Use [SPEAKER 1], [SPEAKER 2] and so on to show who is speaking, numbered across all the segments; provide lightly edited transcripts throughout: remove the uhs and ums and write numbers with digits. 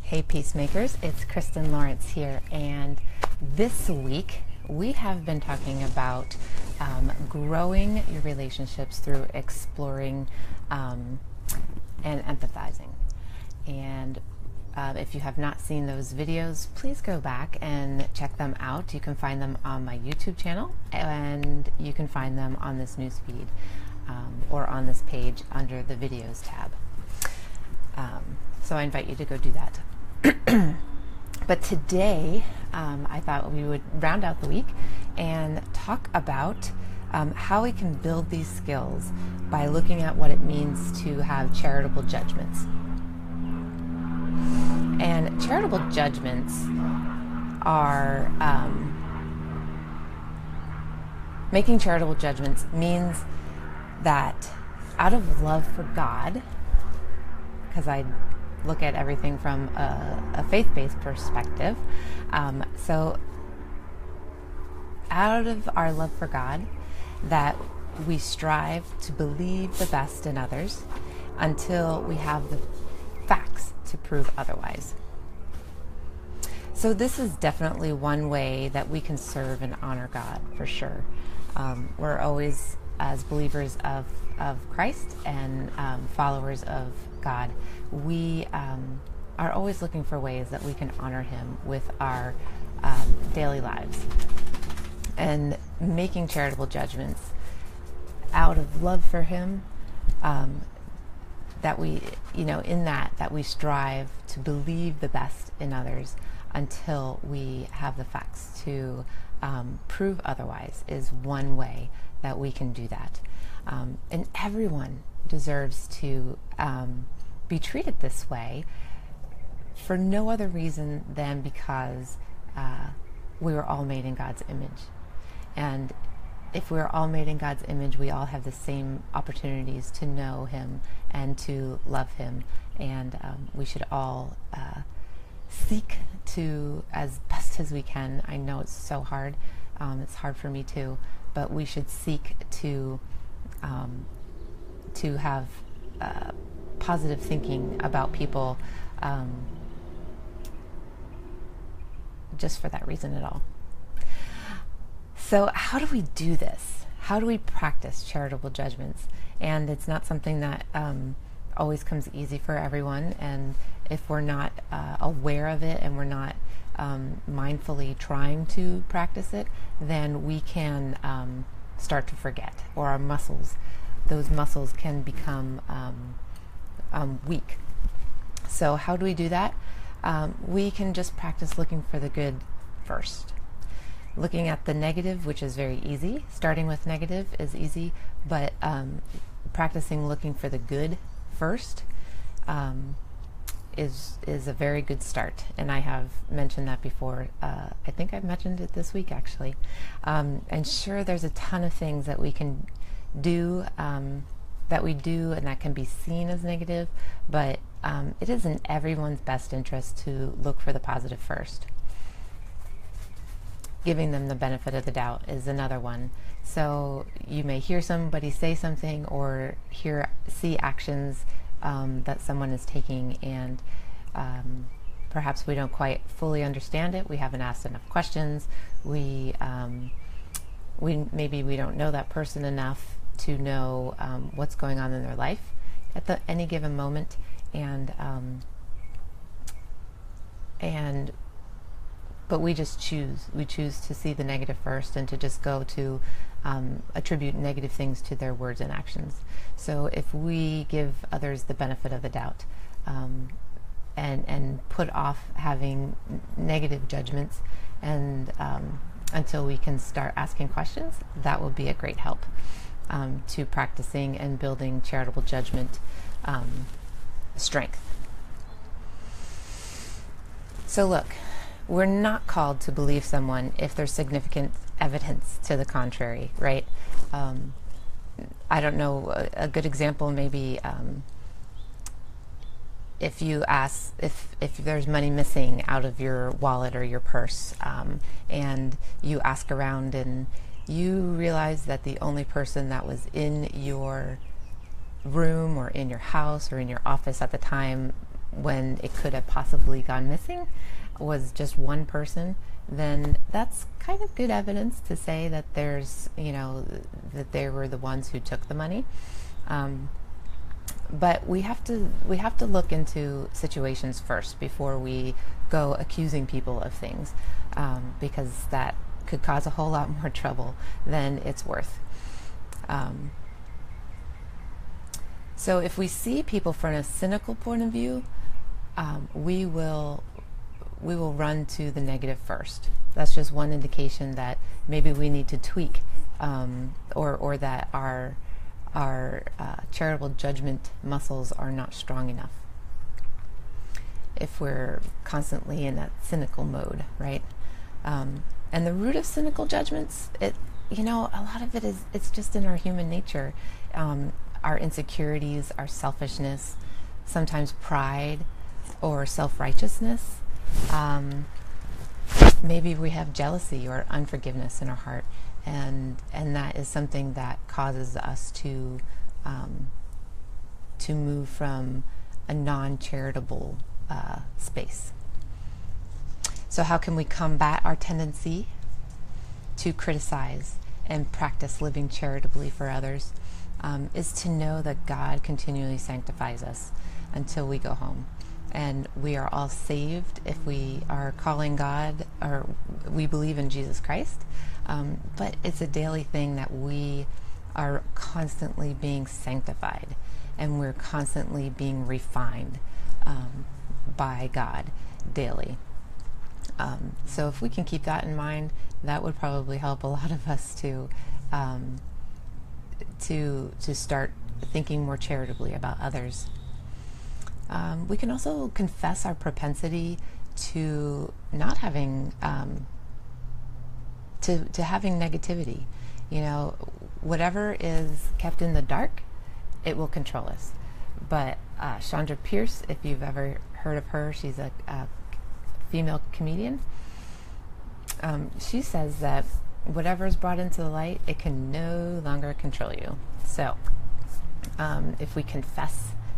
[SPEAKER 1] Hey Peacemakers, it's Kristen Lawrence here, and this week we have been talking about growing your relationships through exploring and empathizing. And if you have not seen those videos, please go back and check them out. You can find them on my YouTube channel, and you can find them on this news feed or on this page under the videos tab. So I invite you to go do that. But today, I thought we would round out the week and talk about how we can build these skills by looking at what it means to have charitable judgments. And charitable judgments are, making charitable judgments means that out of love for God, because I look at everything from a faith-based perspective. So out of our love for God, that we strive to believe the best in others until we have the facts to prove otherwise. So this is definitely one way that we can serve and honor God, for sure. We're always, as believers of Christ and followers of God, we are always looking for ways that we can honor Him with our daily lives. And making charitable judgments out of love for Him, that we, that we strive to believe the best in others until we have the facts to prove otherwise, is one way that we can do that. And everyone deserves to be treated this way for no other reason than because we were all made in God's image. And if we're all made in God's image, we all have the same opportunities to know Him and to love Him. And we should all seek to, as best as we can, I know it's so hard, it's hard for me too, but we should seek to have positive thinking about people, just for that reason at all. So how do we do this? How do we practice charitable judgments? And it's not something that always comes easy for everyone, and if we're not aware of it and we're not mindfully trying to practice it, then we can start to forget, or our muscles, those muscles can become weak. So how do we do that? We can just practice looking for the good first. Looking at the negative, which is very easy. Starting with negative is easy, but practicing looking for the good first is a very good start. And I have mentioned that before. I think I've mentioned it this week, actually. And sure, there's a ton of things that we can do, and that can be seen as negative, but it is in everyone's best interest to look for the positive first. Giving them the benefit of the doubt is another one. So you may hear somebody say something or see actions that someone is taking, and perhaps we don't quite fully understand it. We haven't asked enough questions. Maybe we don't know that person enough to know what's going on in their life at any given moment, but we choose to see the negative first and to just go to attribute negative things to their words and actions. So if we give others the benefit of the doubt and put off having negative judgments and until we can start asking questions, that will be a great help to practicing and building charitable judgment strength. So look, we're not called to believe someone if there's significant evidence to the contrary, right? I don't know, a good example maybe if you ask if there's money missing out of your wallet or your purse, and you ask around and you realize that the only person that was in your room or in your house or in your office at the time when it could have possibly gone missing was just one person, then that's kind of good evidence to say that there's, that they were the ones who took the money. But we have to look into situations first before we go accusing people of things, because that could cause a whole lot more trouble than it's worth. So if we see people from a cynical point of view, we will run to the negative first. That's just one indication that maybe we need to tweak, or that our charitable judgment muscles are not strong enough. If we're constantly in that cynical mode, right? And the root of cynical judgments, a lot of it it's just in our human nature. Our insecurities, our selfishness, sometimes pride or self-righteousness. Maybe we have jealousy or unforgiveness in our heart, and that is something that causes us to move from a non-charitable space. So how can we combat our tendency to criticize and practice living charitably for others? Is to know that God continually sanctifies us until we go home. And we are all saved if we are calling God, or we believe in Jesus Christ. But it's a daily thing that we are constantly being sanctified, and we're constantly being refined by God daily. So if we can keep that in mind, that would probably help a lot of us to start thinking more charitably about others. We can also confess our propensity to not having to having negativity. Whatever is kept in the dark, it will control us. But Chandra Pierce, if you've ever heard of her, she's a female comedian. She says that whatever is brought into the light, it can no longer control you. So if we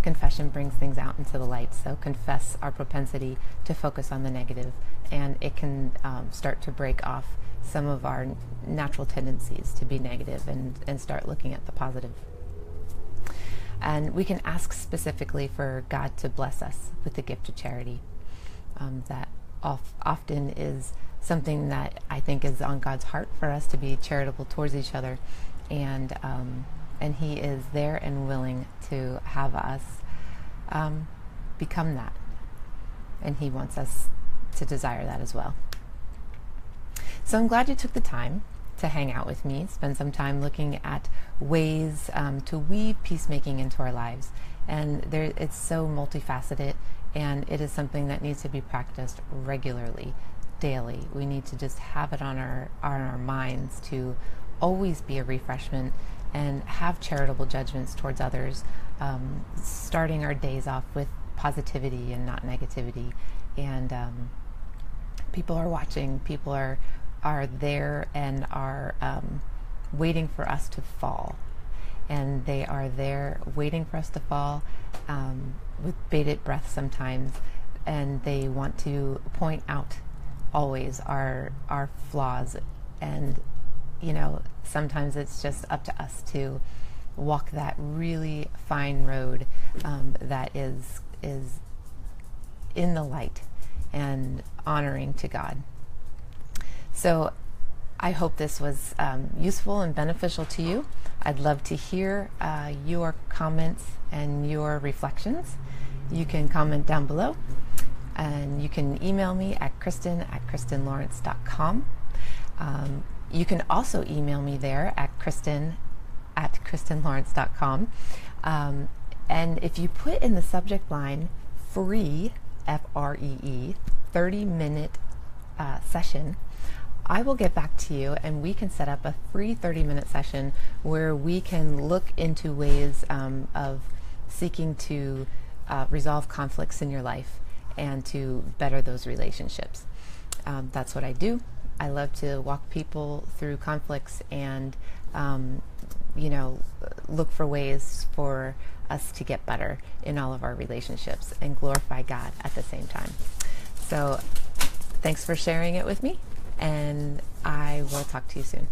[SPEAKER 1] confession brings things out into the light. So confess our propensity to focus on the negative, and it can start to break off some of our natural tendencies to be negative and start looking at the positive. And we can ask specifically for God to bless us with the gift of charity. That often is something that I think is on God's heart for us to be charitable towards each other, and He is there and willing to have us become that, and He wants us to desire that as well. So I'm glad you took the time to hang out with me, spend some time looking at ways to weave peacemaking into our lives. And it's so multifaceted, and it is something that needs to be practiced regularly, daily. We need to just have it on our minds to always be a refreshment and have charitable judgments towards others, starting our days off with positivity and not negativity. And people are watching, people are there and are waiting for us to fall. And they are there waiting for us to fall with bated breath sometimes, and they want to point out always our flaws. And sometimes it's just up to us to walk that really fine road that is in the light and honoring to God. So I hope this was useful and beneficial to you. I'd love to hear your comments and your reflections. You can comment down below, and you can email me at kristen@kristenlawrence.com. You can also email me there at kristen@kristenlawrence.com. And if you put in the subject line free, F-R-E-E, 30-minute session, I will get back to you, and we can set up a free 30-minute session where we can look into ways of seeking to resolve conflicts in your life and to better those relationships. That's what I do. I love to walk people through conflicts and, look for ways for us to get better in all of our relationships and glorify God at the same time. So thanks for sharing it with me, and I will talk to you soon.